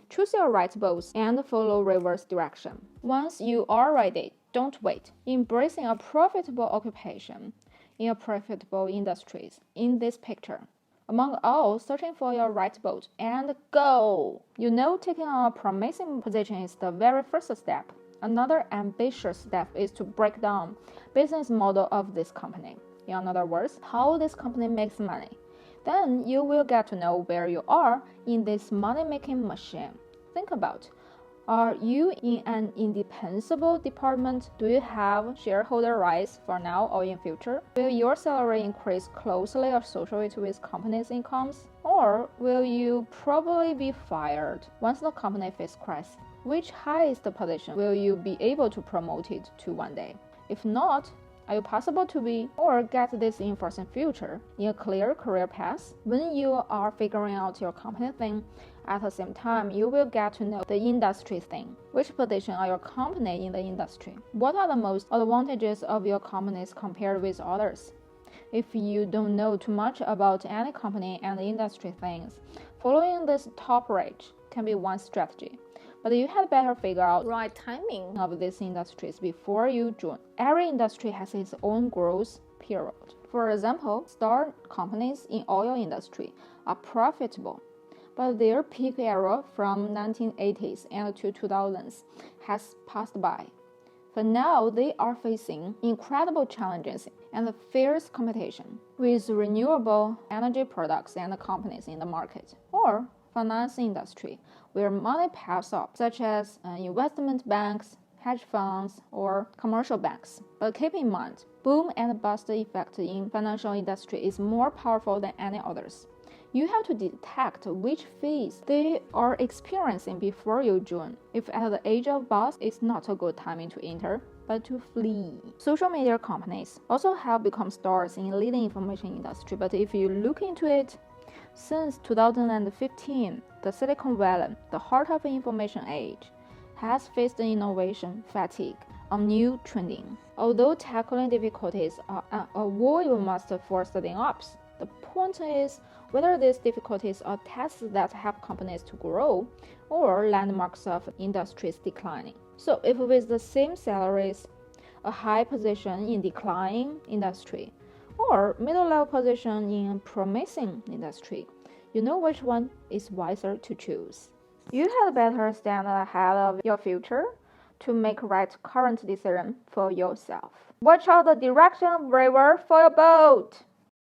choose your right boat and follow river's direction. Once you are ready, don't wait. Embracing a profitable occupation in a profitable industries in this picture. Among all, searching for your right boat and go! Taking on a promising position is the very first step. Another ambitious step is to break down business model of this company. In other words, how this company makes money. Then you will get to know where you are in this money-making machine. Think about, are you in an indispensable department? Do you have shareholder rights for now or in future? Will your salary increase closely associated with company's incomes? Or will you probably be fired once the company faces crisis? Which highest position will you be able to promote it to one day? If not, are you possible to be or get this in first in future in a clear career path? When you are figuring out your company thing, at the same time, you will get to know the industry thing. Which position are your company in the industry? What are the most advantages of your companies compared with others? If you don't know too much about any company and industry things, following this top rate can be one strategy. But you had better figure out the right timing of these industries before you join. Every industry has its own growth period. For example, star companies in oil industry are profitable, but their peak era from 1980s and to 2000s has passed by. For now, they are facing incredible challenges and fierce competition with renewable energy products and companies in the market, or finance industry, where money piles up, such as investment banks, hedge funds, or commercial banks. But keep in mind, boom and bust effect in financial industry is more powerful than any others. You have to detect which phase they are experiencing before you join. If at the age of bust, it's not a good timing to enter, but to flee. Social media companies also have become stars in leading information industry, but if you look into it, since 2015, the Silicon Valley, the heart of the information age, has faced innovation fatigue on new trending. Although tackling difficulties are a war you must force the ups, the point is whether these difficulties are tests that help companies to grow or landmarks of industries declining. So if with the same salaries, a high position in declining industry, or middle-level position in promising industry, you know which one is wiser to choose. You had better stand ahead of your future to make right current decision for yourself. Watch out the direction of river for your boat.